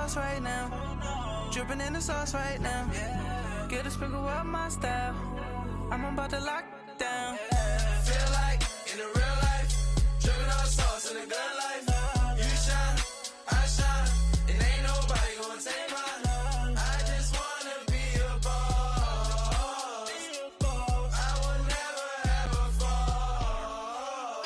boss right now. Dripping in the sauce right now. Get a sprinkle up my style. I'm about to lock down. Feel like in the real life, dripping on the sauce in the good life. You shine, I shine, and ain't nobody gonna take mine. I just wanna be a boss. I would never ever fall.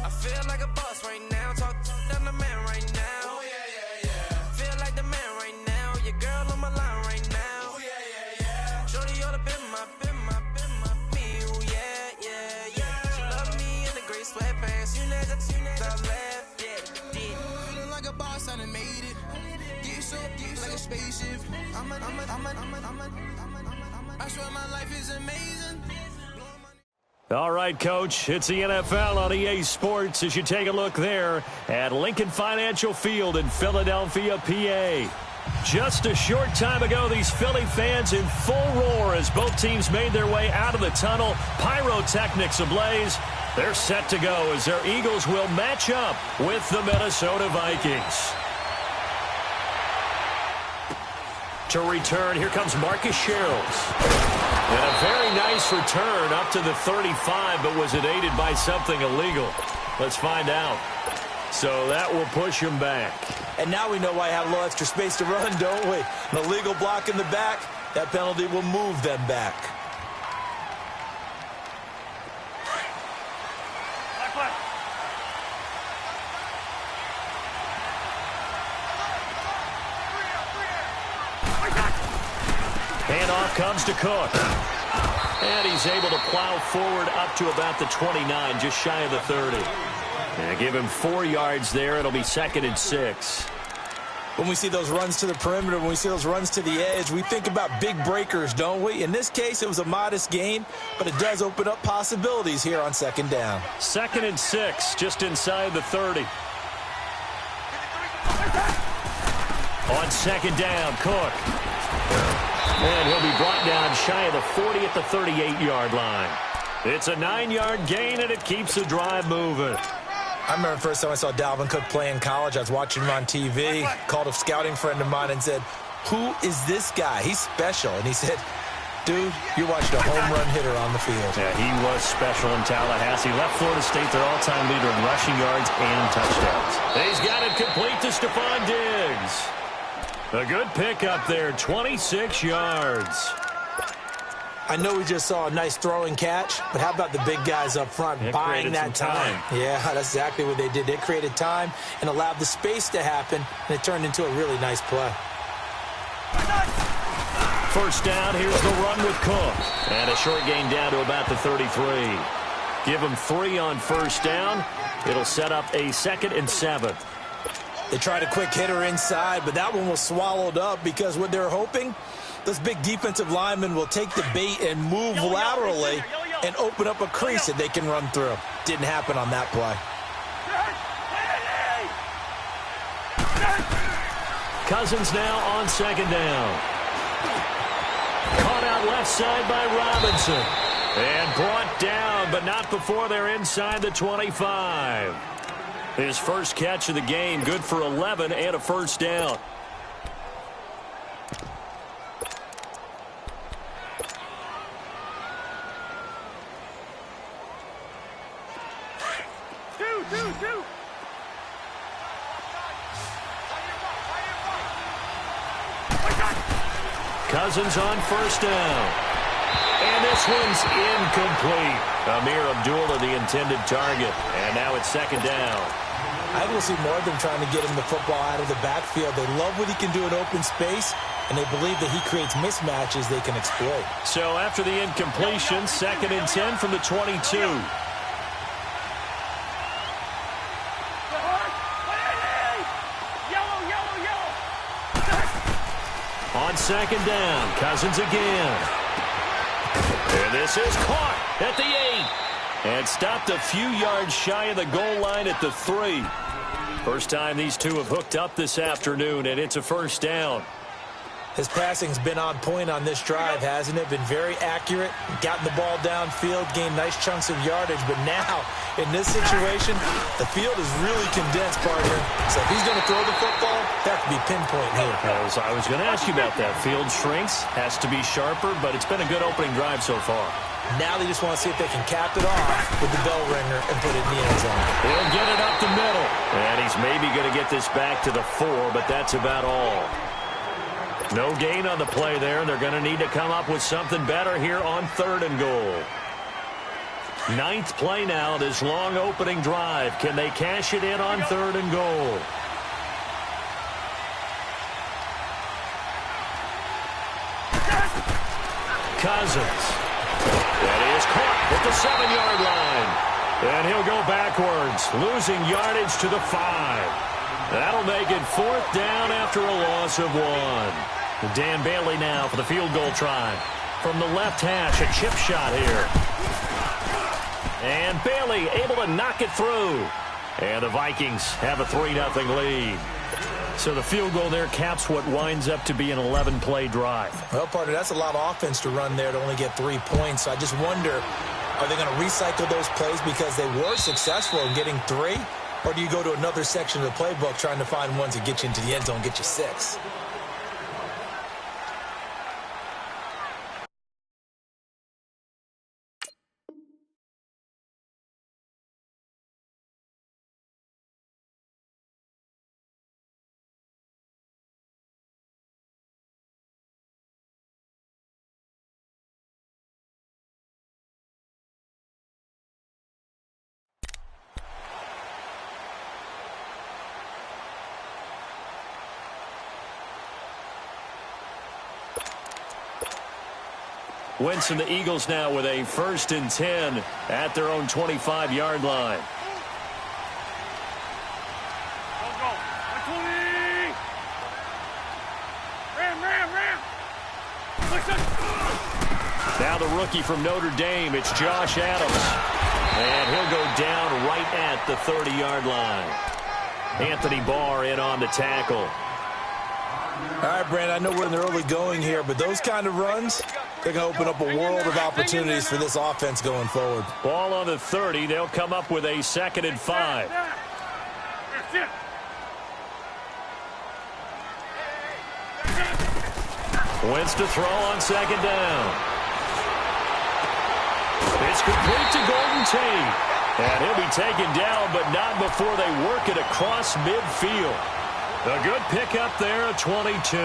I feel like a boss right now. Talk to the man right now. Oh yeah. Feel like the man right now. Your girl on my line right now. Oh yeah. Shorty ought to be my me. Oh yeah. She love me in the gray sweatpants. You know that's I left. Yeah. Feeling like a boss, I done made it. Get so like a spaceship. I swear my life is amazing. All right, Coach, it's the NFL on EA Sports as you take a look there at Lincoln Financial Field in Philadelphia, PA. Just a short time ago, these Philly fans in full roar as both teams made their way out of the tunnel. Pyrotechnics ablaze. They're set to go as their Eagles will match up with the Minnesota Vikings. To return, here comes Marcus Sherrills. And a very nice return up to the 35, but was it aided by something illegal? Let's find out. So that will push him back. And now we know why I have a little extra space to run, don't we? An illegal block in the back, that penalty will move them back. Handoff comes to Cook. And he's able to plow forward up to about the 29, just shy of the 30. And give him 4 yards there. It'll be 2nd and 6. When we see those runs to the perimeter, when we see those runs to the edge, we think about big breakers, don't we? In this case, it was a modest gain, but it does open up possibilities here on 2nd down. 2nd and 6, just inside the 30. On 2nd down, Cook. And he'll be brought down shy of the 40 at the 38-yard line. It's a 9-yard gain, and it keeps the drive moving. I remember the first time I saw Dalvin Cook play in college. I was watching him on TV, called a scouting friend of mine and said, "Who is this guy? He's special." And he said, "Dude, you're watching a home run hitter on the field." Yeah, he was special in Tallahassee. Left Florida State their all-time leader in rushing yards and touchdowns. He's got it complete to Stephon Diggs. A good pickup there, 26 yards. I know we just saw a nice throwing catch, but how about the big guys up front buying that time? Yeah, that's exactly what they did. They created time and allowed the space to happen, and it turned into a really nice play. First down, here's the run with Cook. And a short gain down to about the 33. Give him 3 on first down. It'll set up a 2nd and 7. They tried a quick hitter inside, but that one was swallowed up because what they're hoping, those big defensive linemen will take the bait and move laterally and open up a crease that they can run through. Didn't happen on that play. Cousins now on 2nd down. Caught out left side by Robinson. And brought down, but not before they're inside the 25. His first catch of the game, good for 11 and a first down. Cousins on first down. And this one's incomplete. Amir Abdullah, the intended target. And now it's 2nd down. I will see more of them trying to get him the football out of the backfield. They love what he can do in open space, and they believe that he creates mismatches they can exploit. So after the incompletion, 2nd and 10 from the 22. On 2nd down, Cousins again. And this is caught at the 8. And stopped a few yards shy of the goal line at the 3. First time these two have hooked up this afternoon, and it's a first down. His passing's been on point on this drive, hasn't it? Been very accurate, gotten the ball downfield, gained nice chunks of yardage. But now, in this situation, the field is really condensed, partner. So if he's going to throw the football, that have to be pinpoint here. I was going to ask you about that. Field shrinks, has to be sharper, but it's been a good opening drive so far. Now they just want to see if they can cap it off with the bell ringer and put it in the end zone. He'll get it up the middle. And he's maybe going to get this back to the 4, but that's about all. No gain on the play there, and they're going to need to come up with something better here on 3rd and goal. 9th play now, this long opening drive. Can they cash it in on 3rd and goal? Cousins. And he is caught at the 7-yard line. And he'll go backwards, losing yardage to the 5. That'll make it 4th down after a loss of 1. Dan Bailey now for the field goal try. From the left hash, a chip shot here. And Bailey able to knock it through. And the Vikings have a 3-0 lead. So the field goal there caps what winds up to be an 11-play drive. Well, partner, that's a lot of offense to run there to only get 3 points. So I just wonder, are they going to recycle those plays because they were successful in getting 3? Or do you go to another section of the playbook trying to find ones that get you into the end zone, get you 6? Wentz and the Eagles now with a 1st and 10 at their own 25-yard line. Now the rookie from Notre Dame, it's Josh Adams. And he'll go down right at the 30-yard line. Anthony Barr in on the tackle. All right, Brand, I know we're in the early going here, but those kind of runs, they're going to open up a world of opportunities for this offense going forward. Ball on the 30. They'll come up with a 2nd and 5. Wentz to throw on 2nd down. It's complete to Golden Tate. And he'll be taken down, but not before they work it across midfield. A good pickup there at 22.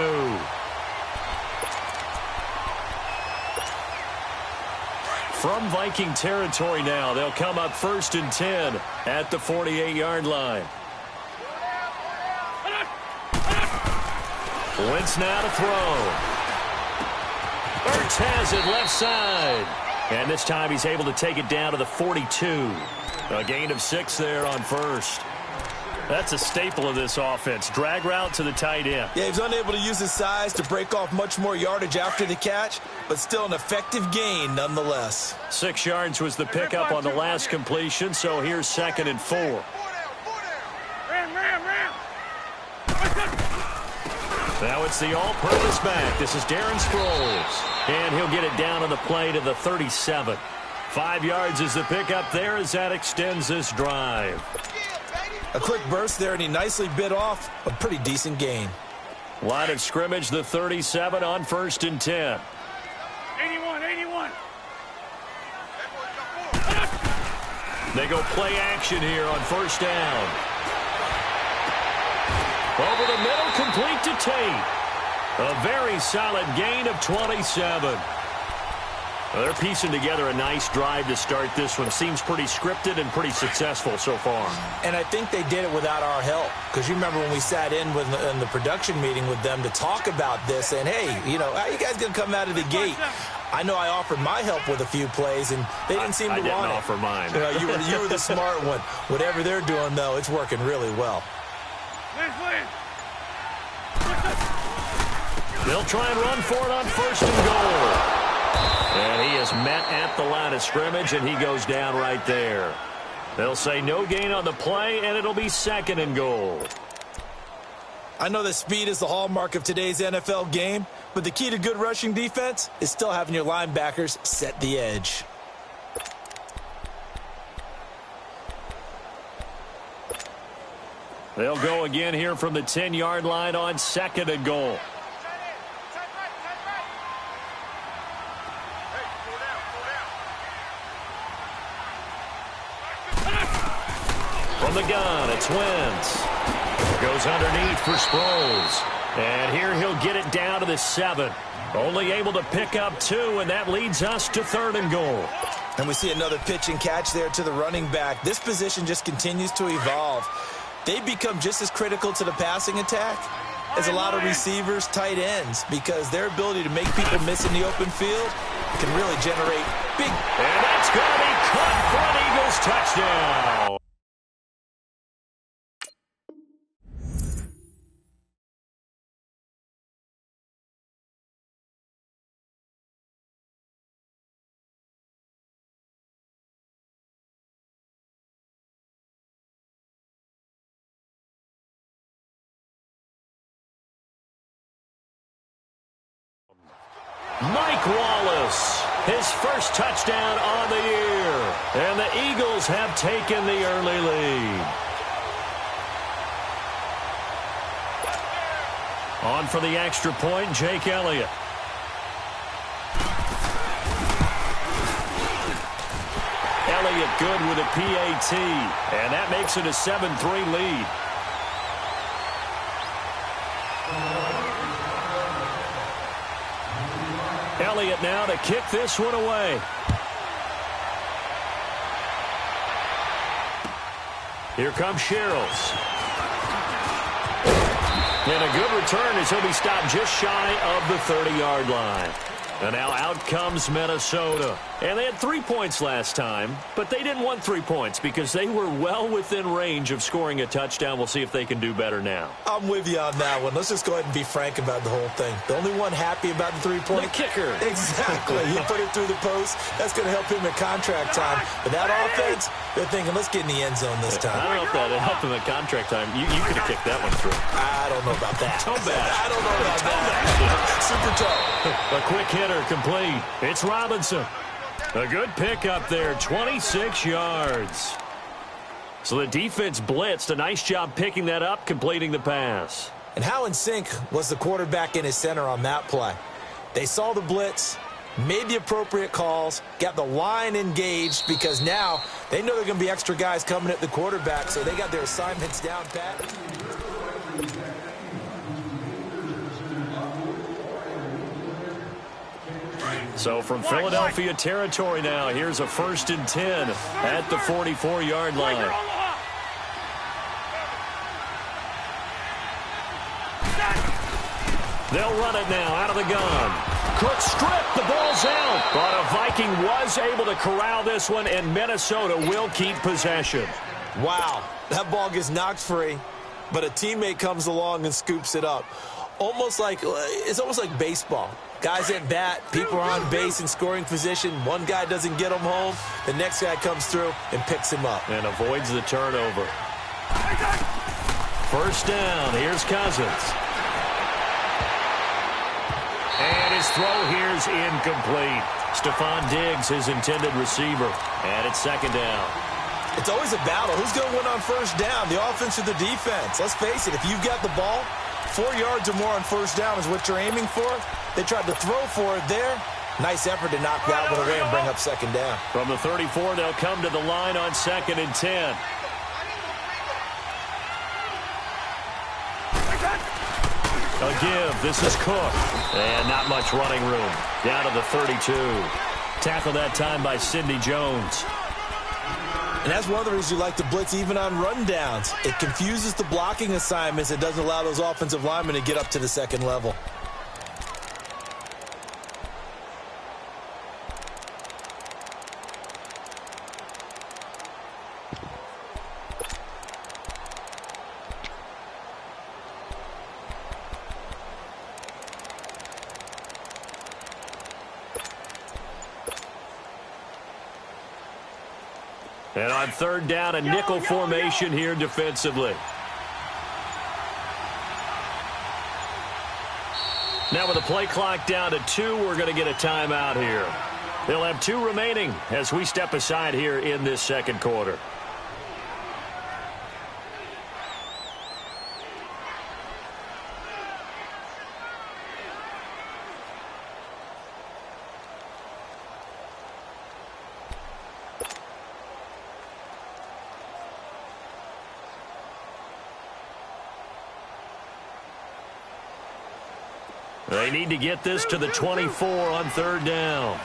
From Viking territory now, they'll come up 1st and 10 at the 48-yard line. Wentz now to throw. Ertz has it left side. And this time he's able to take it down to the 42. A gain of 6 there on 1st. That's a staple of this offense. Drag route to the tight end. Yeah, he's unable to use his size to break off much more yardage after the catch, but still an effective gain nonetheless. 6 yards was the pickup on the last completion, so here's 2nd and 4. Now it's the all-purpose back. This is Darren Sproles. And he'll get it down on the play to the 37. 5 yards is the pickup there as that extends this drive. A quick burst there, and he nicely bit off a pretty decent gain. Line of scrimmage, the 37 on 1st and 10. 81. They go play action here on 1st down. Over the middle, complete to Tate. A very solid gain of 27. Well, they're piecing together a nice drive to start this one. Seems pretty scripted and pretty successful so far. And I think they did it without our help. Because you remember when we sat in the production meeting with them to talk about this, and hey, you know, how you guys going to come out of the gate? I know I offered my help with a few plays, and they didn't seem to want it. I didn't offer mine. You were the smart one. Whatever they're doing, though, it's working really well. They'll try and run for it on 1st and goal. And he is met at the line of scrimmage, and he goes down right there. They'll say no gain on the play, and it'll be 2nd and goal. I know that speed is the hallmark of today's NFL game, but the key to good rushing defense is still having your linebackers set the edge. They'll go again here from the 10-yard line on 2nd and goal. From the gun, it's Wentz. Goes underneath for Sproles. And here he'll get it down to the 7. Only able to pick up 2, and that leads us to 3rd and goal. And we see another pitch and catch there to the running back. This position just continues to evolve. They become just as critical to the passing attack as a lot of receivers, tight ends, because their ability to make people miss in the open field can really generate big. And that's going to be caught for an Eagles touchdown. Mike Wallace, his first touchdown on the year. And the Eagles have taken the early lead. On for the extra point, Jake Elliott. Elliott good with a PAT, and that makes it a 7-3 lead. Elliott now to kick this one away. Here comes Sherrills. And a good return as he'll be stopped just shy of the 30-yard line. And now out comes Minnesota. And they had 3 points last time, but they didn't want 3 points because they were well within range of scoring a touchdown. We'll see if they can do better now. I'm with you on that one. Let's just go ahead and be frank about the whole thing. The only one happy about the 3-point. The kicker. Exactly. He put it through the post. That's going to help him at contract time. But that offense, they're thinking, let's get in the end zone this time. I don't know if that helped him at contract time. You could have kicked that one through. I don't know about that. Toe bash. I don't know about that. Super toe. A quick hitter complete. It's Robinson. A good pickup there, 26 yards. So the defense blitzed. A nice job picking that up, completing the pass. And how in sync was the quarterback and his center on that play? They saw the blitz, made the appropriate calls, got the line engaged because now they know there are going to be extra guys coming at the quarterback, so they got their assignments down pat. So from Philadelphia territory now, here's a 1st and 10 at the 44-yard line. They'll run it now out of the gun. Cook stripped, the ball's out. But a Viking was able to corral this one, and Minnesota will keep possession. Wow, that ball gets knocked free, but a teammate comes along and scoops it up. It's almost like baseball. Guys at bat, people are on base in scoring position. One guy doesn't get him home. The next guy comes through and picks him up. And avoids the turnover. 1st down. Here's Cousins. And his throw here's incomplete. Stephon Diggs, his intended receiver. And it's 2nd down. It's always a battle. Who's going to win on 1st down, the offense or the defense? Let's face it, if you've got the ball, 4 yards or more on 1st down is what you're aiming for. They tried to throw for it there. Nice effort to knock that one away and bring up 2nd down. From the 34, they'll come to the line on 2nd and 10. A give. This is Cook. And not much running room. Down to the 32. Tackled that time by Sidney Jones. And that's one of the reasons you like to blitz even on rundowns. It confuses the blocking assignments. It doesn't allow those offensive linemen to get up to the 2nd level. And on 3rd down, a nickel formation here defensively. Now with the play clock down to 2, we're going to get a timeout here. They'll have 2 remaining as we step aside here in this second quarter. They need to get this to the 24 on 3rd down.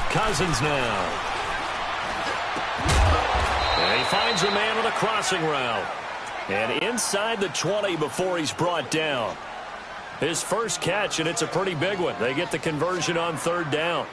Cousins now. And he finds a man on a crossing route. And inside the 20 before he's brought down. His first catch, and it's a pretty big one. They get the conversion on 3rd down.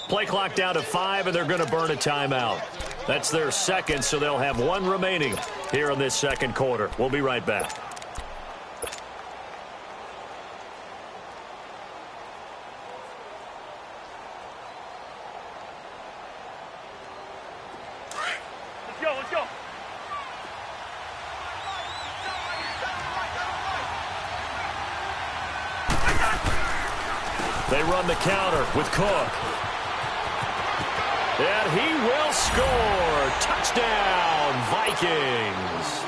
Play clock down to 5, and they're going to burn a timeout. That's their second, so they'll have 1 remaining here in this second quarter. We'll be right back. Let's go. They run the counter with Cook. And he will score. Touchdown, Vikings.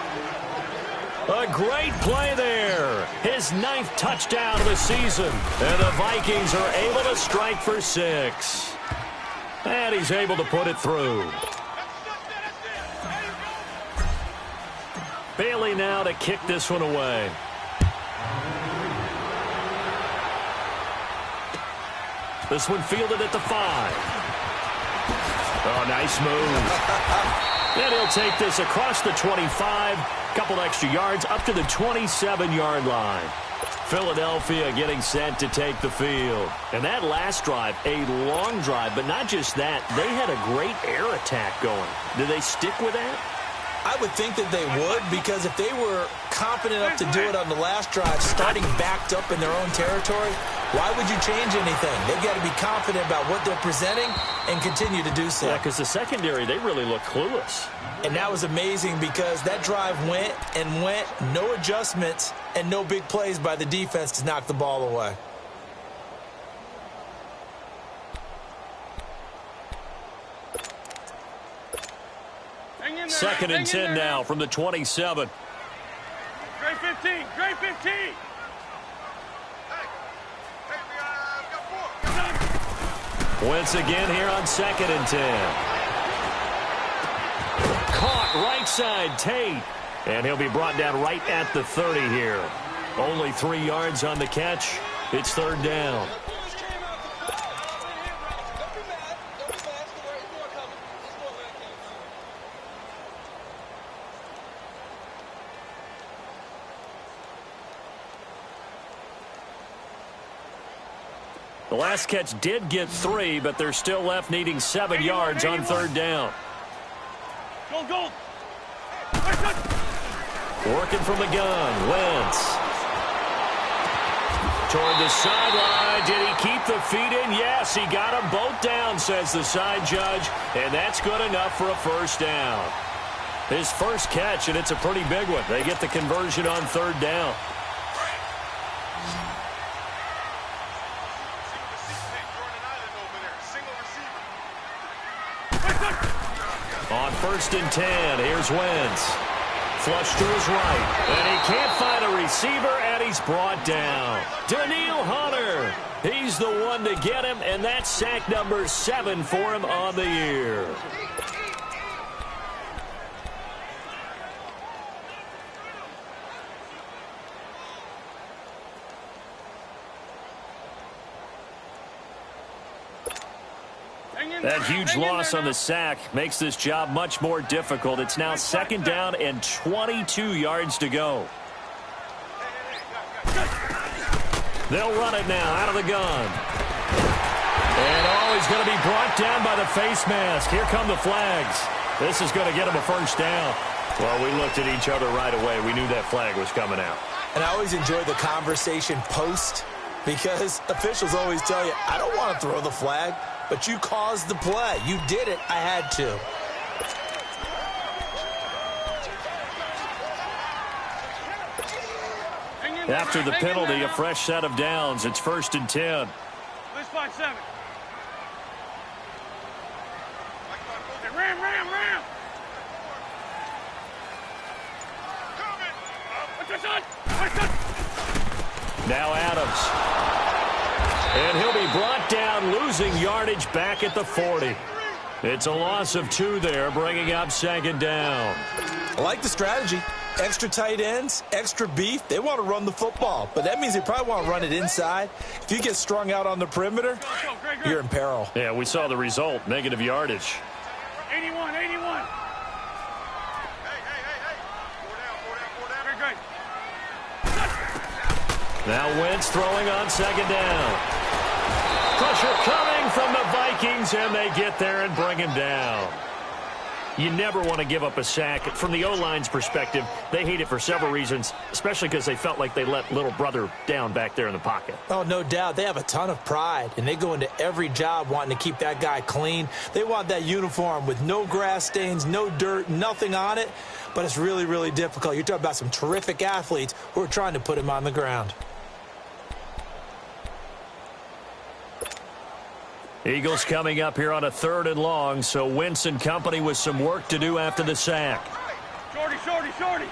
A great play there. His 9th touchdown of the season. And the Vikings are able to strike for 6. And he's able to put it through. Bailey now to kick this one away. This one fielded at the 5. Oh, nice move. And he'll take this across the 25. Couple extra yards up to the 27-yard line. Philadelphia getting set to take the field. And that last drive, a long drive, but not just that. They had a great air attack going. Do they stick with that? I would think that they would, because if they were confident enough to do it on the last drive, starting backed up in their own territory, why would you change anything? They've got to be confident about what they're presenting and continue to do so. Yeah, because the secondary, they really look clueless. And that was amazing because that drive went and went, no adjustments, and no big plays by the defense to knock the ball away. Second and 10 now from the 27. Great 15. Great 15. Once again here on 2nd and 10. Caught right side, Tate. And he'll be brought down right at the 30 here. Only 3 yards on the catch. It's 3rd down. The last catch did get 3, but they're still left needing 7 yards on 3rd down. Go. Working from the gun, Wentz. Toward the sideline. Did he keep the feet in? Yes, he got them both down, says the side judge, and that's good enough for a 1st down. His first catch, and it's a pretty big one. They get the conversion on 3rd down. On 1st and 10, here's Wentz. Flush to his right, and he can't find a receiver, and he's brought down. Daniil Hunter, he's the one to get him, and that's sack number 7 for him on the year. That huge loss on the sack makes this job much more difficult. It's now 2nd down and 22 yards to go. They'll run it now out of the gun. And he's going to be brought down by the face mask. Here come the flags. This is going to get him a first down. Well, we looked at each other right away. We knew that flag was coming out. And I always enjoy the conversation post because officials always tell you, I don't want to throw the flag, but you caused the play. You did it. I had to. After the penalty, a fresh set of downs. It's 1st and 10. Let's find 7. Ram. Now Adams. And he'll be brought down, losing yardage back at the 40. It's a loss of 2 there, bringing up 2nd down. I like the strategy. Extra tight ends, extra beef. They want to run the football, but that means they probably want to run it inside. If you get strung out on the perimeter, you're in peril. Yeah, we saw the result, negative yardage. 81. Now Wentz throwing on 2nd down. Pressure coming from the Vikings, and they get there and bring him down. You never want to give up a sack. From the O-line's perspective, they hate it for several reasons, especially because they felt like they let little brother down back there in the pocket. Oh, no doubt. They have a ton of pride, and they go into every job wanting to keep that guy clean. They want that uniform with no grass stains, no dirt, nothing on it, but it's really, really difficult. You're talking about some terrific athletes who are trying to put him on the ground. Eagles coming up here on a 3rd and long, so Wentz and company with some work to do after the sack. Shorty. Liz.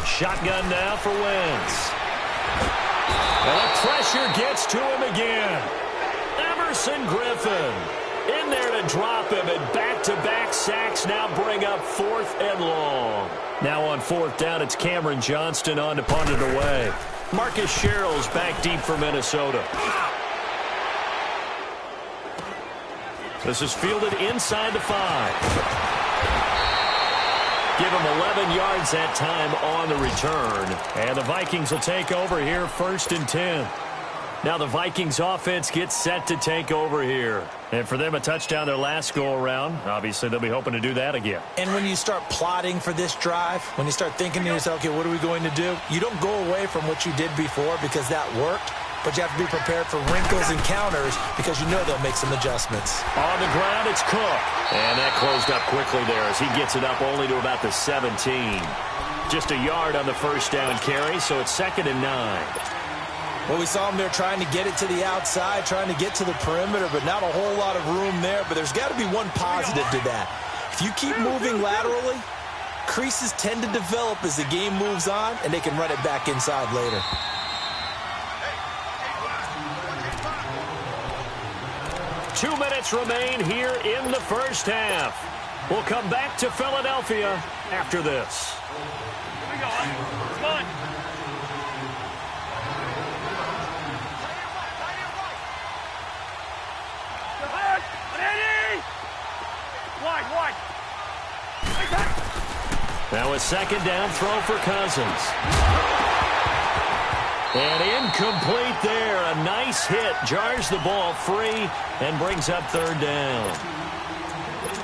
Shotgun now for Wentz. And the pressure gets to him again. Emerson Griffin in there to drop him, and back-to-back sacks now bring up 4th and long. Now on 4th down, it's Cameron Johnston on to punt it away. Marcus Sherrill's back deep for Minnesota. This is fielded inside the 5. Give him 11 yards that time on the return. And the Vikings will take over here 1st and 10. Now the Vikings offense gets set to take over here. And for them, a touchdown their last go-around. Obviously, they'll be hoping to do that again. And when you start plotting for this drive, when you start thinking to yourself, okay, what are we going to do? You don't go away from what you did before because that worked, but you have to be prepared for wrinkles and counters because you know they'll make some adjustments. On the ground, it's Cook. And that closed up quickly there as he gets it up only to about the 17. Just a yard on the first down carry, so it's 2nd and 9. Well, we saw him there trying to get it to the outside, trying to get to the perimeter, but not a whole lot of room there. But there's got to be one positive to that. If you keep moving laterally, creases tend to develop as the game moves on, and they can run it back inside later. Two minutes remain here in the first half. We'll come back to Philadelphia after this. Here we go. Come on. Wide. Now a 2nd down throw for Cousins. And incomplete there. A nice hit. Jars the ball free and brings up 3rd down.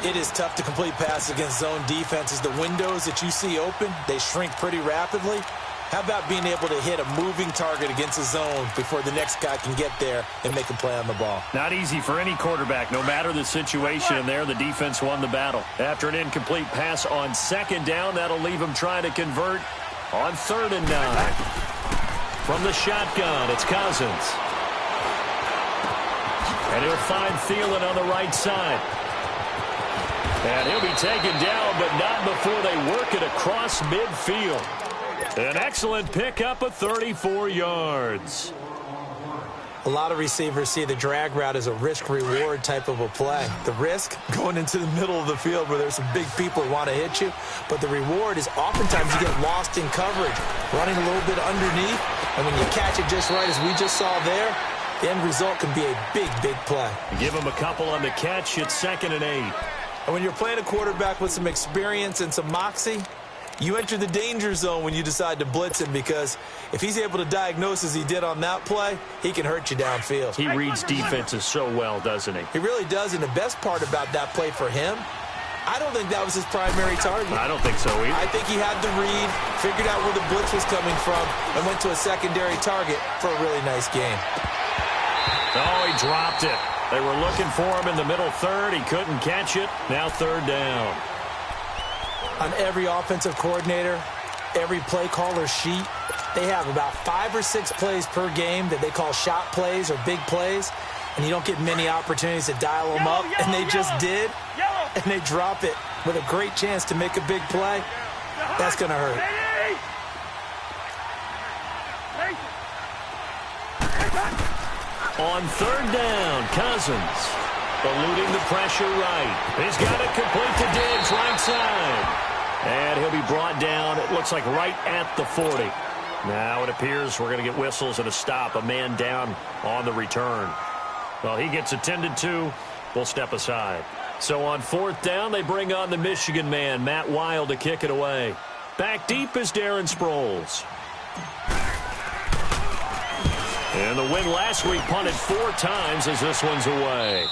It is tough to complete passes against zone defenses. The windows that you see open, they shrink pretty rapidly. How about being able to hit a moving target against a zone before the next guy can get there and make a play on the ball? Not easy for any quarterback. No matter the situation in there, the defense won the battle. After an incomplete pass on 2nd down, that'll leave him trying to convert on 3rd and 9. From the shotgun, it's Cousins. And he'll find Thielen on the right side. And he'll be taken down, but not before they work it across midfield. An excellent pickup of 34 yards. A lot of receivers see the drag route as a risk-reward type of a play. The risk, going into the middle of the field where there's some big people who want to hit you. But the reward is oftentimes you get lost in coverage, running a little bit underneath, And when you catch it just right, as we just saw there, the end result can be a big, big play. Give him a couple on the catch. It's 2nd and 8. And when you're playing a quarterback with some experience and some moxie, you enter the danger zone when you decide to blitz him, because if he's able to diagnose as he did on that play, he can hurt you downfield. He reads defenses so well, doesn't he? He really does, and the best part about that play for him, I don't think that was his primary target. I don't think so either. I think he had the read, figured out where the blitz was coming from, and went to a secondary target for a really nice game. Oh, he dropped it. They were looking for him in the middle third. He couldn't catch it. Now 3rd down. On every offensive coordinator, every play caller sheet, they have about 5 or 6 plays per game that they call shot plays or big plays, and you don't get many opportunities to dial them up, and they just did, and they drop it with a great chance to make a big play. That's going to hurt. On 3rd down, Cousins eluding the pressure right. He's got it complete to Diggs, right side. And he'll be brought down, it looks like right at the 40. Now it appears we're going to get whistles and a stop, a man down on the return. Well, he gets attended to. We'll step aside. So on 4th down, they bring on the Michigan man, Matt Wild, to kick it away. Back deep is Darren Sproles. And the win last week punted 4 times as this one's away.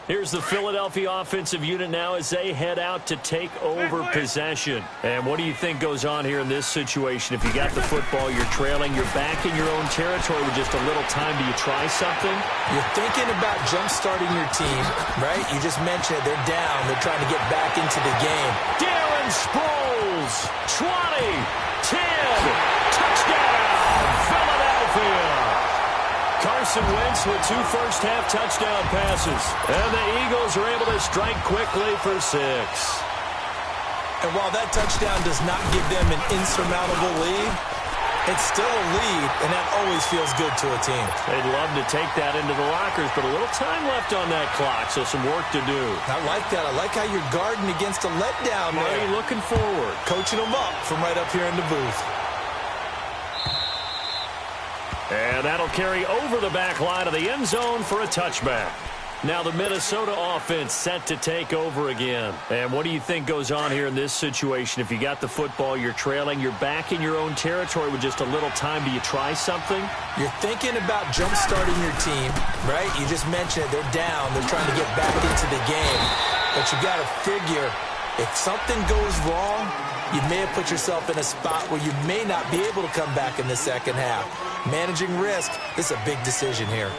Here's the Philadelphia offensive unit now as they head out to take over possession. And what do you think goes on here in this situation? If you got the football, you're trailing, you're back in your own territory with just a little time. Do you try something? You're thinking about jump-starting your team, right? You just mentioned it. They're down. They're trying to get back into the game. Darren Sproles, 20, 10, touchdown, Philadelphia. Carson Wentz with 2 first-half touchdown passes. And the Eagles are able to strike quickly for 6. And while that touchdown does not give them an insurmountable lead, it's still a lead, and that always feels good to a team. They'd love to take that into the lockers, but a little time left on that clock, so some work to do. I like that. I like how you're guarding against a letdown there. Marty looking forward. Coaching them up from right up here in the booth. And that'll carry over the back line of the end zone for a touchback. Now the Minnesota offense set to take over again. And what do you think goes on here in this situation? If you got the football, you're trailing, you're back in your own territory with just a little time. Do you try something? You're thinking about jump-starting your team, right? You just mentioned it. They're down. They're trying to get back into the game. But you got to figure, if something goes wrong, you may have put yourself in a spot where you may not be able to come back in the second half. Managing risk, this is a big decision here.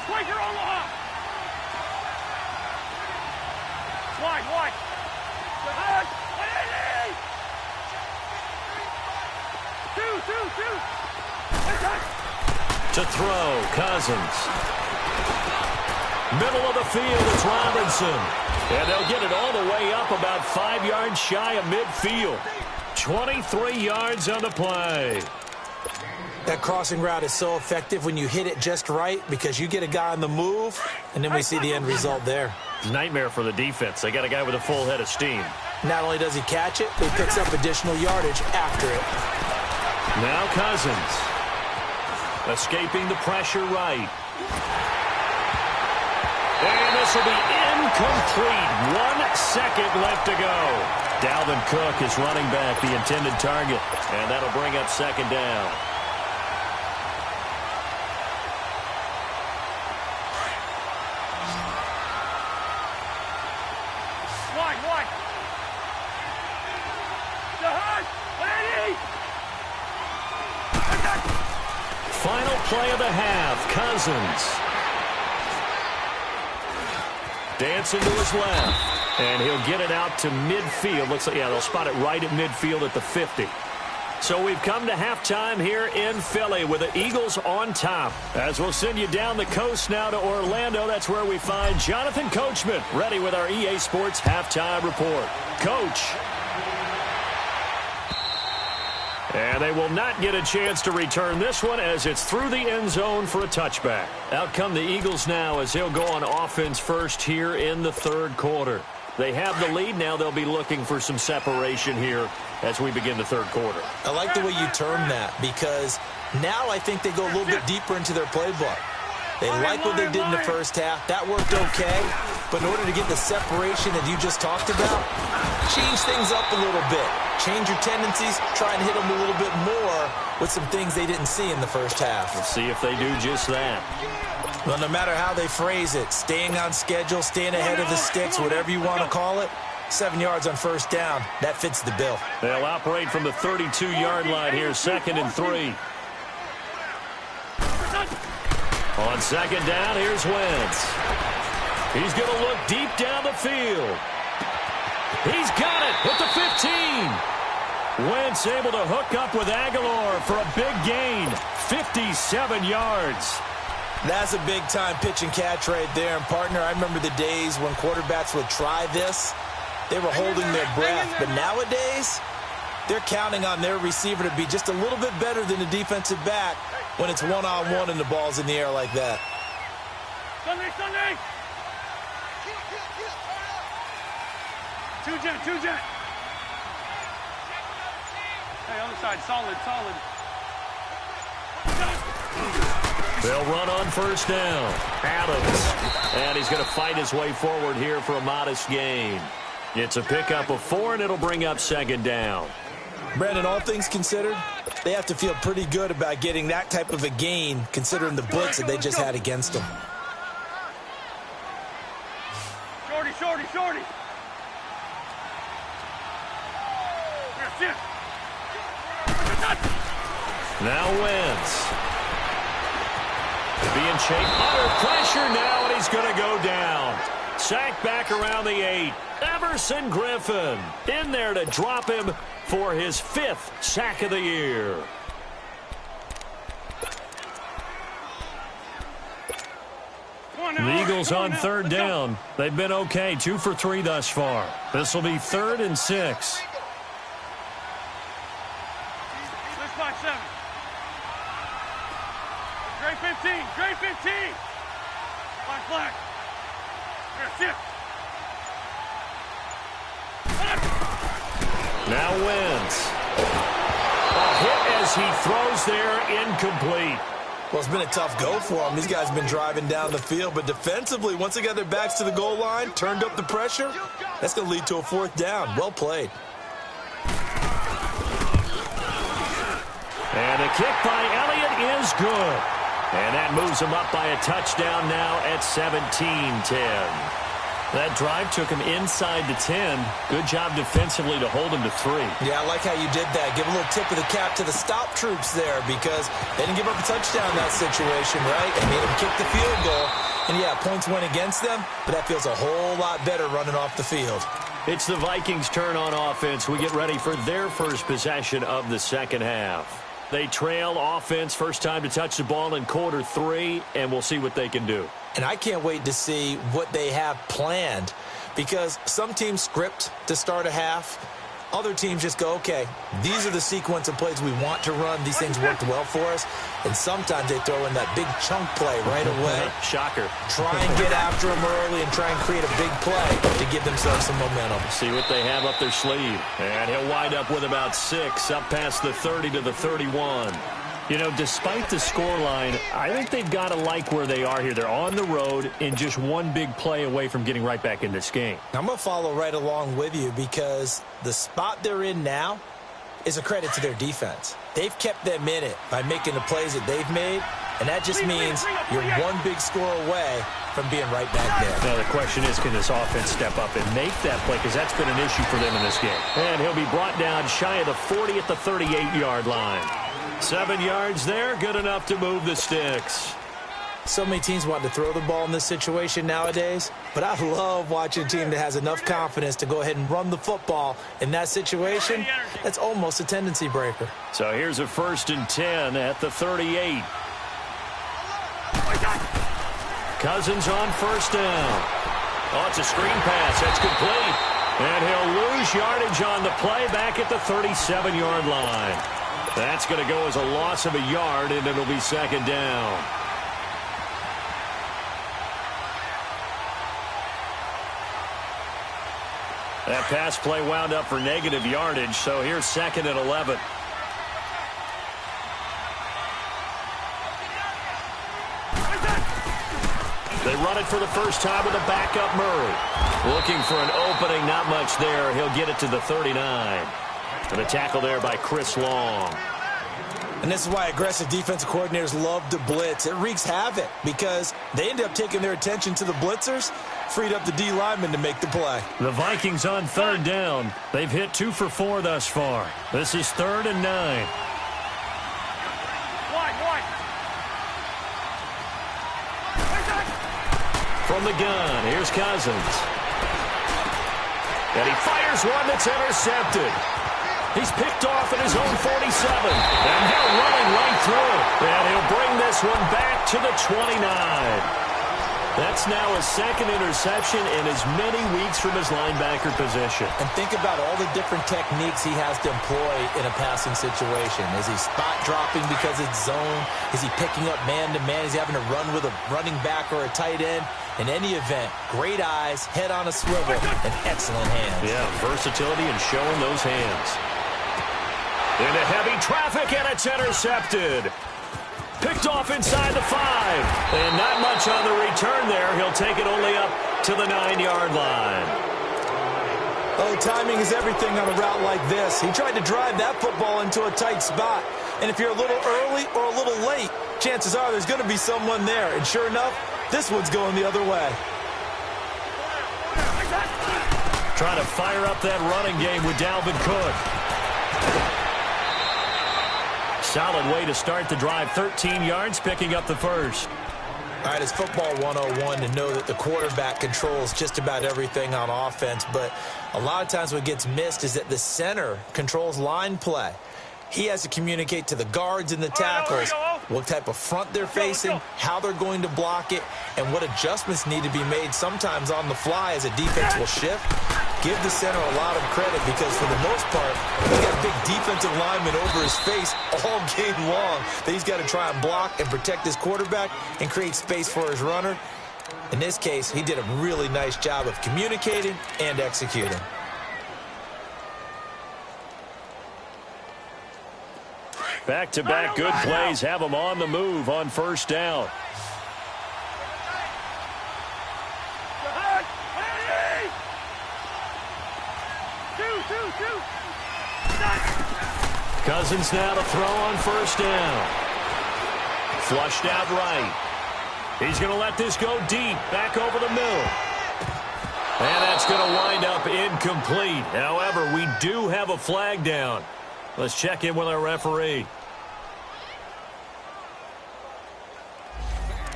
Quaker Omaha! Wide. To throw, Cousins. Middle of the field, it's Robinson. And they'll get it all the way up about 5 yards shy of midfield. 23 yards on the play. That crossing route is so effective when you hit it just right because you get a guy on the move, and then we see the end result there. Nightmare for the defense. They got a guy with a full head of steam. Not only does he catch it, but he picks up additional yardage after it. Now Cousins. Escaping the pressure right. And this will be incomplete. 1 second left to go. Dalvin Cook is running back, the intended target. And that'll bring up 2nd down. Wide. Final play of the half. Cousins. Dancing to his left. And he'll get it out to midfield. Looks like, yeah, they'll spot it right at midfield at the 50. So we've come to halftime here in Philly with the Eagles on top. As we'll send you down the coast now to Orlando, that's where we find Jonathan Coachman ready with our EA Sports halftime report. Coach. And they will not get a chance to return this one as it's through the end zone for a touchback. Out come the Eagles now as they'll go on offense first here in the third quarter. They have the lead. Now they'll be looking for some separation here as we begin the third quarter. I like the way you term that because now I think they go a little bit deeper into their playbook. They like what they did in the first half. That worked okay. But in order to get the separation that you just talked about, change things up a little bit. Change your tendencies. Try and hit them a little bit more with some things they didn't see in the first half. Let's see if they do just that. Well, no matter how they phrase it, staying on schedule, staying ahead of the sticks, whatever you want to call it, 7 yards on first down, that fits the bill. They'll operate from the 32-yard line here, 2nd and 3. On 2nd down, here's Wentz. He's going to look deep down the field. He's got it at the 15. Wentz able to hook up with Aguilar for a big gain, 57 yards. That's a big-time pitch and catch right there. And, partner, I remember the days when quarterbacks would try this. They were holding their breath. But nowadays, they're counting on their receiver to be just a little bit better than the defensive back when it's one-on-one and the ball's in the air like that. Sunday! Two-jet. Hey, other side, solid. They'll run on first down. Adams. And he's going to fight his way forward here for a modest gain. It's a pickup of 4, and it'll bring up 2nd down. Brandon, all things considered, they have to feel pretty good about getting that type of a gain considering the blitz that they just had against them. Shorty. Now Wentz. Being chased under pressure now, and he's going to go down. Sacked back around the 8. Everson Griffin in there to drop him for his 5th sack of the year. The Eagles on 3rd down. They've been okay, 2 for 3 thus far. This will be 3rd and 6. Great 15. Flag. Now Wentz. A hit as he throws there, incomplete. Well, it's been a tough go for them. These guys have been driving down the field, but defensively, once they got their backs to the goal line, turned up the pressure, that's going to lead to a 4th down. Well played. And a kick by Elliott is good. And that moves him up by a touchdown now at 17-10. That drive took him inside the 10. Good job defensively to hold him to 3. Yeah, I like how you did that. Give a little tip of the cap to the stop troops there because they didn't give up a touchdown in that situation, right? They made them kick the field goal. And, yeah, points went against them, but that feels a whole lot better running off the field. It's the Vikings' turn on offense. We get ready for their first possession of the second half. They trail offense first time to touch the ball in quarter 3, and we'll see what they can do. And I can't wait to see what they have planned because some teams script to start a half. Other teams just go, okay, these are the sequence of plays we want to run. These things worked well for us. And sometimes they throw in that big chunk play right away. Shocker. Try and get after them early and try and create a big play to give themselves some momentum. See what they have up their sleeve. And he'll wind up with about 6 up past the 30 to the 31. You know, despite the scoreline, I think they've got to like where they are here. They're on the road and just one big play away from getting right back in this game. I'm going to follow right along with you because the spot they're in now is a credit to their defense. They've kept them in it by making the plays that they've made, and that just means you're one big score away from being right back there. Now, the question is, can this offense step up and make that play? Because that's been an issue for them in this game. And he'll be brought down shy of the 40 at the 38-yard line. 7 yards there, good enough to move the sticks. So many teams want to throw the ball in this situation nowadays, but I love watching a team that has enough confidence to go ahead and run the football in that situation. That's almost a tendency breaker. So here's a 1st and 10 at the 38. Cousins on first down. Oh, it's a screen pass. That's complete. And he'll lose yardage on the play back at the 37-yard line. That's going to go as a loss of a yard, and it'll be second down. That pass play wound up for negative yardage, so here's second and 11. They run it for the first time with a backup Murray. Looking for an opening, not much there. He'll get it to the 39. And a tackle there by Chris Long. And this is why aggressive defensive coordinators love to blitz. It wreaks havoc because they end up taking their attention to the blitzers, freed up the D lineman to make the play. The Vikings on third down. They've hit 2 for 4 thus far. This is 3rd and 9. From the gun, here's Cousins. And he fires one that's intercepted. He's picked off at his own 47. And they're running right through it. And he'll bring this one back to the 29. That's now his second interception in as many weeks from his linebacker position. And think about all the different techniques he has to employ in a passing situation. Is he spot dropping because it's zone? Is he picking up man-to-man? Is he having to run with a running back or a tight end? In any event, great eyes, head on a swivel, and excellent hands. Yeah, versatility and showing those hands. Into heavy traffic, and it's intercepted. Picked off inside the 5. And not much on the return there. He'll take it only up to the 9-yard line. Oh, timing is everything on a route like this. He tried to drive that football into a tight spot. And if you're a little early or a little late, chances are there's going to be someone there. And sure enough, this one's going the other way. Trying to fire up that running game with Dalvin Cook. Solid way to start the drive. 13 yards, picking up the first. All right, it's football 101 to know that the quarterback controls just about everything on offense. But a lot of times what gets missed is that the center controls line play. He has to communicate to the guards and the tackles what type of front they're facing, how they're going to block it, and what adjustments need to be made sometimes on the fly as a defense will shift. Give the center a lot of credit because for the most part, he's got a big defensive lineman over his face all game long that he's got to try and block and protect his quarterback and create space for his runner. In this case, he did a really nice job of communicating and executing. Back-to-back good plays have them on the move on first down. Cousins now to throw on first down. Flushed out right. He's going to let this go deep, back over the middle. And that's going to wind up incomplete. However, we do have a flag down. Let's check in with our referee.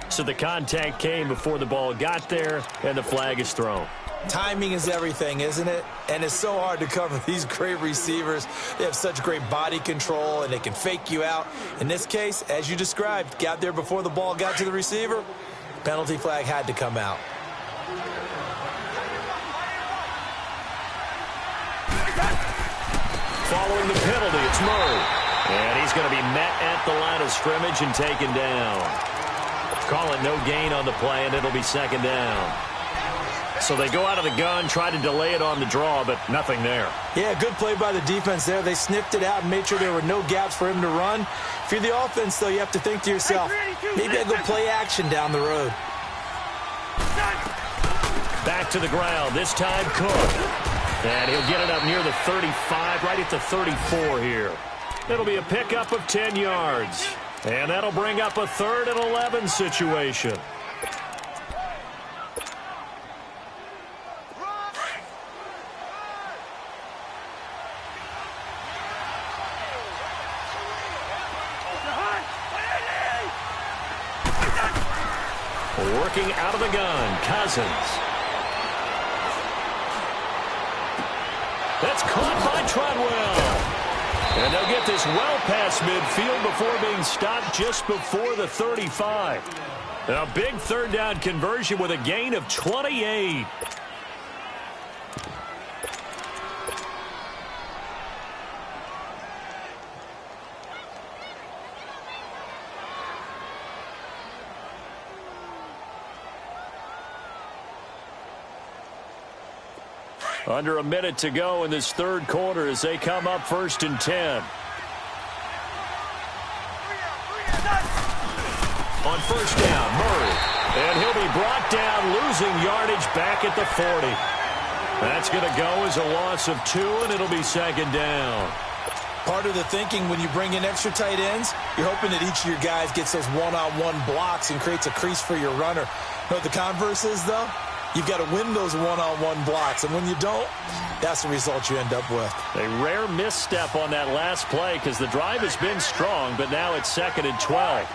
So the contact came before the ball got there, and the flag is thrown. Timing is everything, isn't it? And it's so hard to cover these great receivers. They have such great body control, and they can fake you out. In this case, as you described, got there before the ball got to the receiver. Penalty flag had to come out. Following the penalty, it's Murray. And he's going to be met at the line of scrimmage and taken down. Call it no gain on the play, and it'll be second down. So they go out of the gun, try to delay it on the draw, but nothing there. Yeah, good play by the defense there. They sniffed it out and made sure there were no gaps for him to run. If you're the offense, though, you have to think to yourself, maybe I go play action down the road. Back to the ground, this time Cook. And he'll get it up near the 35, right at the 34 here. It'll be a pickup of 10 yards. And that'll bring up a 3rd and 11 situation. Working out of the gun, Cousins. That's caught by Treadwell. And they'll get this well past midfield before being stopped just before the 35. And a big third down conversion with a gain of 28. Under a minute to go in this third quarter as they come up 1st and 10. On 1st down, Murray. And he'll be brought down, losing yardage back at the 40. That's going to go as a loss of 2, and it'll be 2nd down. Part of the thinking when you bring in extra tight ends, you're hoping that each of your guys gets those one-on-one blocks and creates a crease for your runner. You know what the converse is, though? You've got to win those one-on-one blocks, and when you don't, that's the result you end up with. A rare misstep on that last play because the drive has been strong, but now it's 2nd and 12.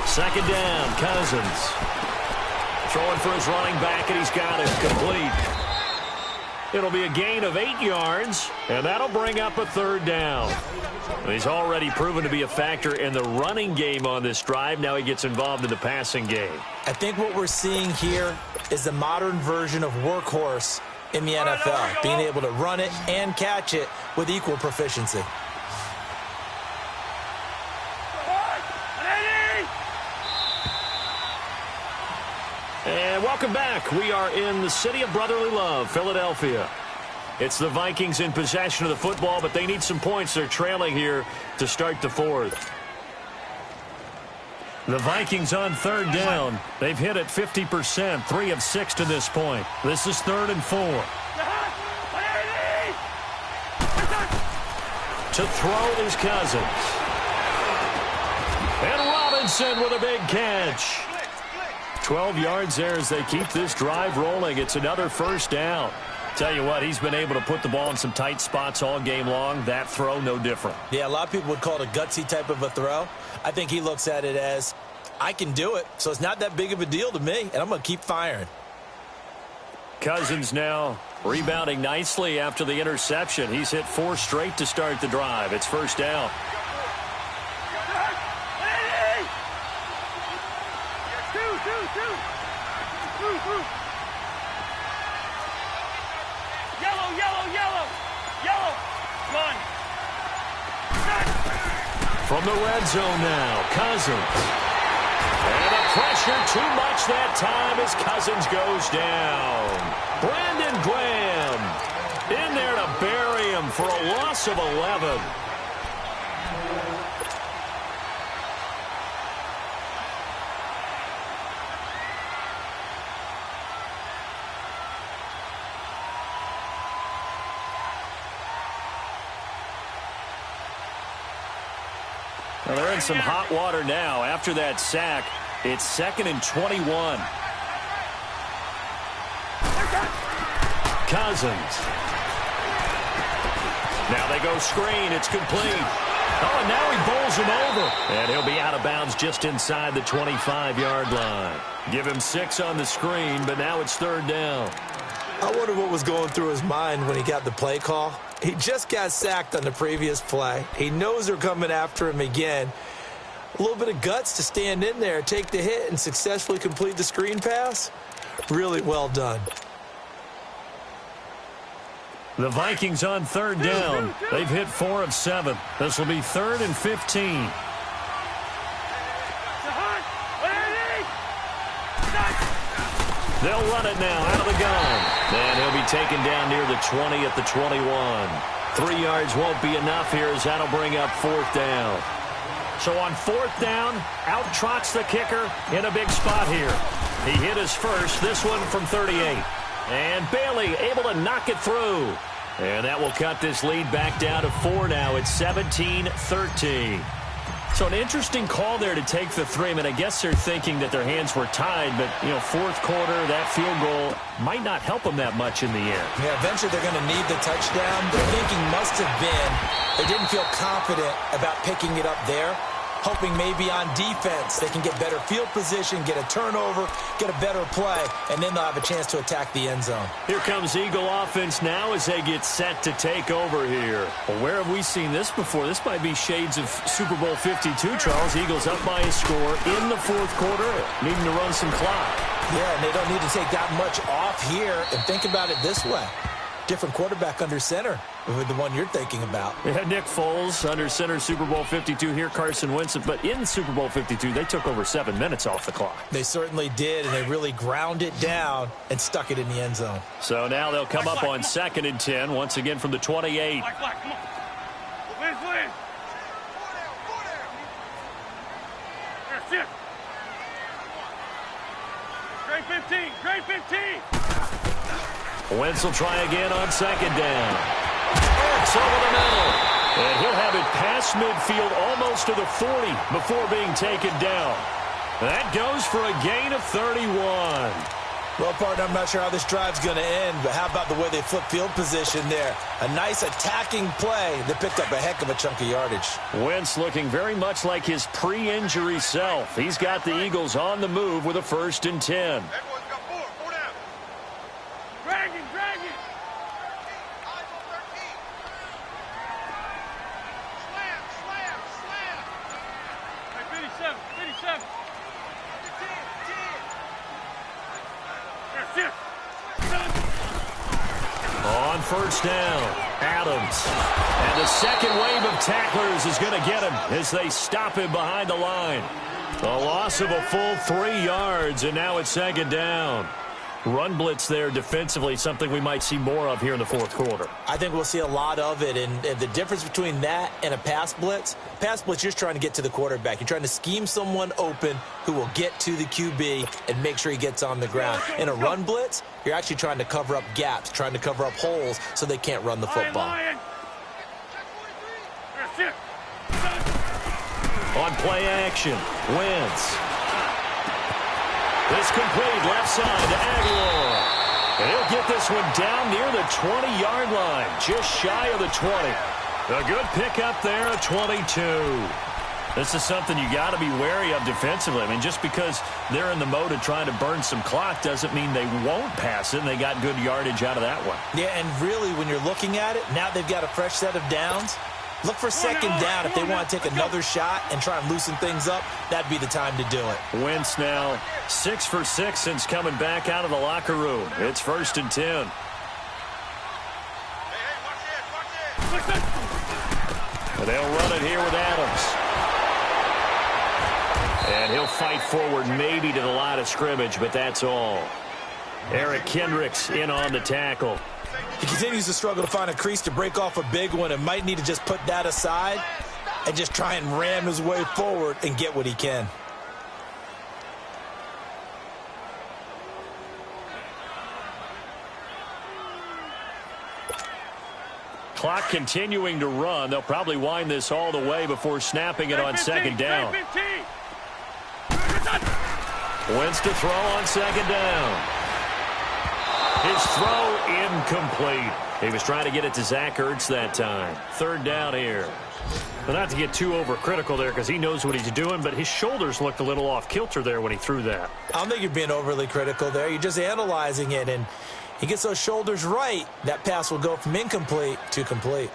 Second down, Cousins. Throwing for his running back, and he's got it complete. It'll be a gain of 8 yards, and that'll bring up a 3rd down. He's already proven to be a factor in the running game on this drive. Now he gets involved in the passing game. I think what we're seeing here is the modern version of workhorse in the NFL, being able to run it and catch it with equal proficiency. And welcome back. We are in the city of brotherly love, Philadelphia. It's the Vikings in possession of the football, but they need some points. They're trailing here to start the 4th. The Vikings on 3rd down. They've hit it 50%, 3 of 6 to this point. This is 3rd and 4. To throw is Cousins. And Robinson with a big catch. 12 yards there as they keep this drive rolling. It's another 1st down. Tell you what, he's been able to put the ball in some tight spots all game long. That throw, no different. Yeah, a lot of people would call it a gutsy type of a throw. I think he looks at it as, I can do it, so it's not that big of a deal to me, and I'm going to keep firing. Cousins now rebounding nicely after the interception. He's hit 4 straight to start the drive. It's 1st down. From the red zone now, Cousins. And the pressure too much that time as Cousins goes down. Brandon Graham in there to bury him for a loss of 11. Well, they're in some hot water now. After that sack, it's 2nd and 21. Cousins. Now they go screen. It's complete. Oh, and now he bowls him over. And he'll be out of bounds just inside the 25-yard line. Give him 6 on the screen, but now it's 3rd down. I wonder what was going through his mind when he got the play call. He just got sacked on the previous play. He knows they're coming after him again. A little bit of guts to stand in there, take the hit, and successfully complete the screen pass. Really well done. The Vikings on 3rd down. They've hit 4 of 7. This will be 3rd and 15. They'll run it now out of the gun. And he'll be taken down near the 20 at the 21. 3 yards won't be enough here as that'll bring up 4th down. So on 4th down, out trots the kicker in a big spot here. He hit his first, this one from 38. And Bailey able to knock it through. And that will cut this lead back down to 4 now. It's 17-13. So an interesting call there to take the 3. I mean, I guess they're thinking that their hands were tied, but, you know, 4th quarter, that field goal might not help them that much in the end. Yeah, eventually they're going to need the touchdown. Their thinking must have been they didn't feel confident about picking it up there, hoping maybe on defense they can get better field position, get a turnover, get a better play, and then they'll have a chance to attack the end zone. Here comes Eagle offense now as they get set to take over here. Well, where have we seen this before? This might be shades of Super Bowl 52, Charles. Eagles up by a score in the 4th quarter, needing to run some clock. Yeah, and they don't need to take that much off here. And think about it this way. Different quarterback under center. with the one you're thinking about. Yeah, Nick Foles under center, Super Bowl 52 here, Carson Wentz. But in Super Bowl 52, they took over 7 minutes off the clock. They certainly did, and they really ground it down and stuck it in the end zone. So now they'll come up on 2nd and 10, once again from the 28. Come on. Liz. Here, sit. Grade 15. Wentz will try again on 2nd down. It's over the middle. And he'll have it past midfield almost to the 40 before being taken down. That goes for a gain of 31. Well, partner, I'm not sure how this drive's going to end, but how about the way they flip field position there? A nice attacking play that picked up a heck of a chunk of yardage. Wentz looking very much like his pre-injury self. He's got the Eagles on the move with a 1st and 10. Everyone's got 4 down. Drag it. Slam. 57. On 1st down, Adams. And the second wave of tacklers is going to get him as they stop him behind the line. A loss of a full 3 yards, and now it's 2nd down. Run blitz there defensively, something we might see more of here in the 4th quarter. I think we'll see a lot of it, and the difference between that and a pass blitz, you're just trying to get to the quarterback. You're trying to scheme someone open who will get to the QB and make sure he gets on the ground. In a run blitz, you're actually trying to cover up gaps, trying to cover up holes so they can't run the football. On play action, Wentz. This complete left side to Aguilar. And he'll get this one down near the 20-yard line, just shy of the 20. A good pickup there at 22. This is something you got to be wary of defensively. I mean, just because they're in the mode of trying to burn some clock doesn't mean they won't pass it, and they got good yardage out of that one. Yeah, and really, when you're looking at it, now they've got a fresh set of downs. Look for 2nd down. If they want to take another shot and try and loosen things up, that'd be the time to do it. Wentz now 6 for 6 since coming back out of the locker room. It's 1st and 10. And they'll run it here with Adams. And he'll fight forward maybe to the line of scrimmage, but that's all. Eric Kendricks in on the tackle. He continues to struggle to find a crease to break off a big one and might need to just put that aside and just try and ram his way forward and get what he can. Clock continuing to run. They'll probably wind this all the way before snapping it on 2nd down. Wentz to throw on 2nd down. His throw incomplete. He was trying to get it to Zach Ertz that time. 3rd down here. But not to get too overcritical there because he knows what he's doing, but his shoulders looked a little off kilter there when he threw that. I don't think you're being overly critical there. You're just analyzing it, and he gets those shoulders right. That pass will go from incomplete to complete.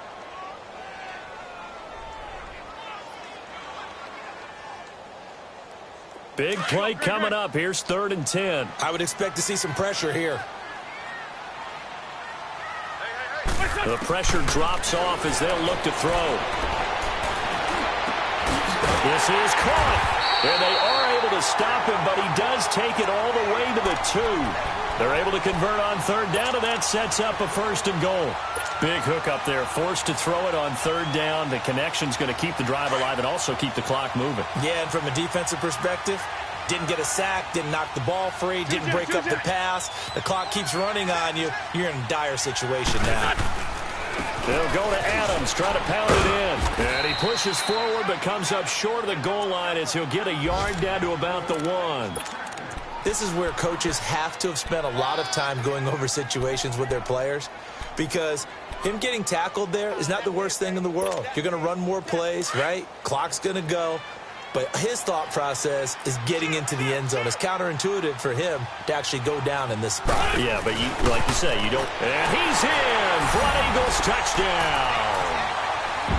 Big play coming up. Here's 3rd and 10. I would expect to see some pressure here. The pressure drops off as they'll look to throw. This is caught. And they are able to stop him, but he does take it all the way to the 2. They're able to convert on 3rd down, and that sets up a 1st and goal. Big hook up there, forced to throw it on 3rd down. The connection's going to keep the drive alive and also keep the clock moving. Yeah, and from a defensive perspective, didn't get a sack, didn't knock the ball free, didn't break up the pass. The clock keeps running on you. You're in a dire situation now. They'll go to Adams, try to pound it in. And he pushes forward but comes up short of the goal line as he'll get a yard down to about the 1. This is where coaches have to have spent a lot of time going over situations with their players, because him getting tackled there is not the worst thing in the world. You're going to run more plays, right? Clock's going to go. But his thought process is getting into the end zone. It's counterintuitive for him to actually go down in this spot. Yeah, but like you say, you don't. And he's in for an Eagles touchdown.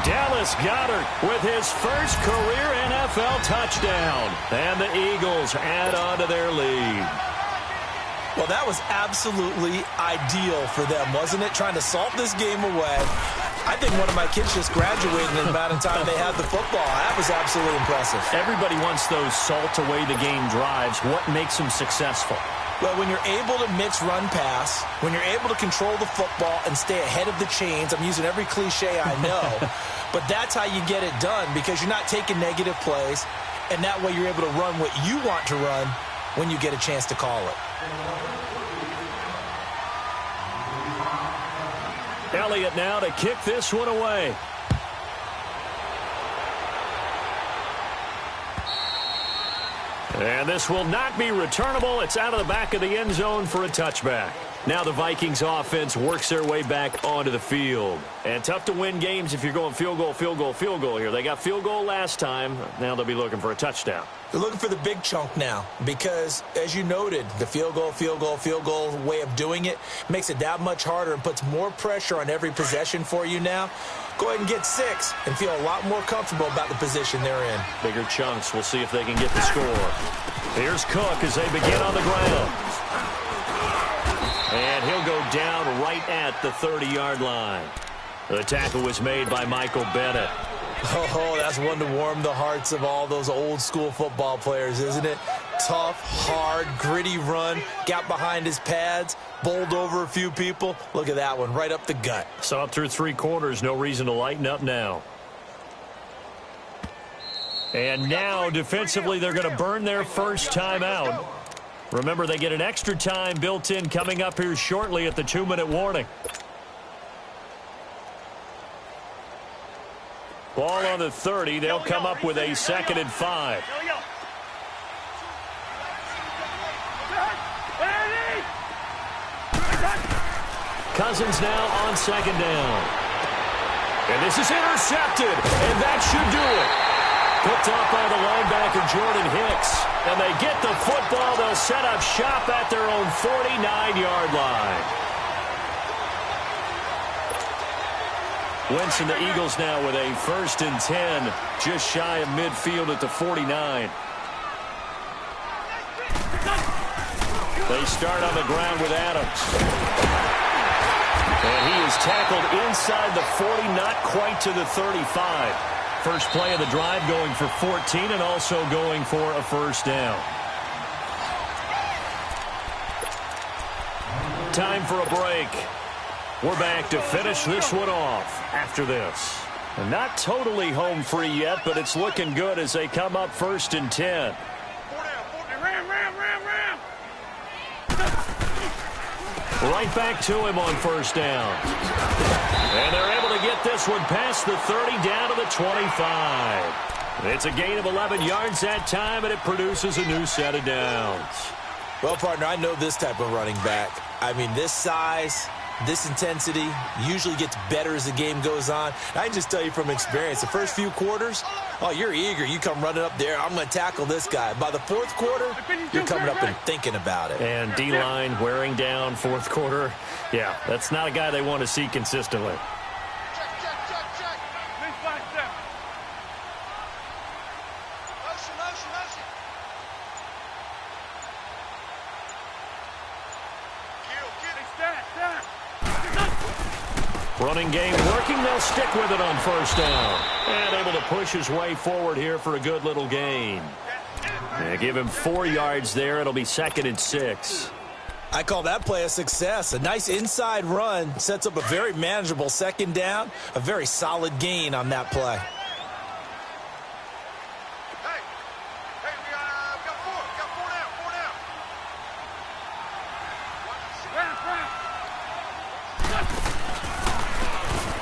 Dallas Goedert with his first career NFL touchdown. And the Eagles add on to their lead. Well, that was absolutely ideal for them, wasn't it? Trying to salt this game away. I think one of my kids just graduated in the amount of time they had the football. That was absolutely impressive. Everybody wants those salt-away-the-game drives. What makes them successful? Well, when you're able to mix run-pass, when you're able to control the football and stay ahead of the chains, I'm using every cliche I know, but that's how you get it done because you're not taking negative plays, and that way you're able to run what you want to run when you get a chance to call it. Elliott now to kick this one away. And this will not be returnable. It's out of the back of the end zone for a touchback. Now the Vikings offense works their way back onto the field. And tough to win games if you're going field goal, field goal, field goal here. They got field goal last time. Now they'll be looking for a touchdown. They're looking for the big chunk now because, as you noted, the field goal way of doing it makes it that much harder and puts more pressure on every possession for you now. Go ahead and get 6 and feel a lot more comfortable about the position they're in. Bigger chunks. We'll see if they can get the score. Here's Cook as they begin on the ground. And he'll go down right at the 30-yard line. The tackle was made by Michael Bennett. Oh, that's one to warm the hearts of all those old-school football players, isn't it? Tough, hard, gritty run, got behind his pads, bowled over a few people. Look at that one, right up the gut. Saw it through 3 quarters, no reason to lighten up now. And now, defensively, they're going to burn their first time out. Remember, they get an extra time built in coming up here shortly at the 2-minute warning. Ball on the 30. They'll come up with a 2nd and 5. Cousins now on 2nd down. And this is intercepted. And that should do it. Picked up by the linebacker, Jordan Hicks. And they get the football. They'll set up shop at their own 49-yard line. Wentz and the Eagles now with a 1st and 10, just shy of midfield at the 49. They start on the ground with Adams. And he is tackled inside the 40, not quite to the 35. First play of the drive going for 14 and also going for a 1st down. Time for a break. We're back to finish this one off after this. And not totally home free yet, but it's looking good as they come up 1st and 10. Right back to him on 1st down. And they're able to get this one past the 30 down to the 25. It's a gain of 11 yards that time, and it produces a new set of downs. Well, partner, I know this type of running back. I mean, this size, this intensity usually gets better as the game goes on. I can just tell you from experience, the first few quarters, oh, you're eager. You come running up there, I'm going to tackle this guy. By the 4th quarter, you're coming up and thinking about it. And D-line wearing down 4th quarter. Yeah, that's not a guy they want to see consistently. Running game working. They'll stick with it on 1st down. And able to push his way forward here for a good little gain. And give him 4 yards there. It'll be 2nd and 6. I call that play a success. A nice inside run sets up a very manageable 2nd down. A very solid gain on that play.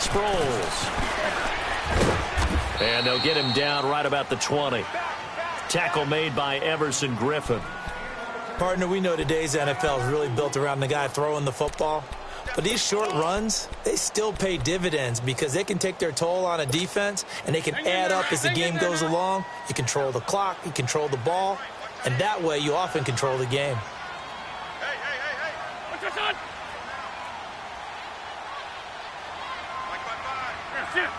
Sproles. And they'll get him down right about the 20. Tackle made by Everson Griffin. Partner, we know today's NFL is really built around the guy throwing the football. But these short runs, they still pay dividends because they can take their toll on a defense and they can add up as the game goes along. You control the clock, you control the ball, and that way you often control the game. Hey. What's your son? Here. I'm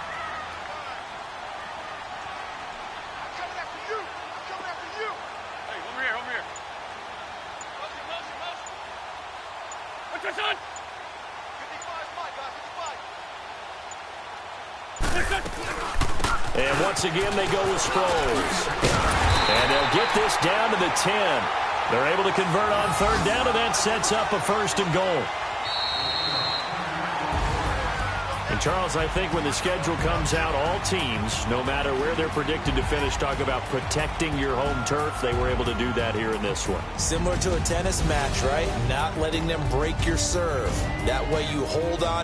coming after you. Hey, over here. Motion. What's your son? 55, my guy, 55. And once again, they go with Sproles. And they'll get this down to the 10. They're able to convert on third down, and that sets up a first and goal. And, Charles, I think when the schedule comes out, all teams, no matter where they're predicted to finish, talk about protecting your home turf. They were able to do that here in this one. Similar to a tennis match, right? Not letting them break your serve. That way you hold on.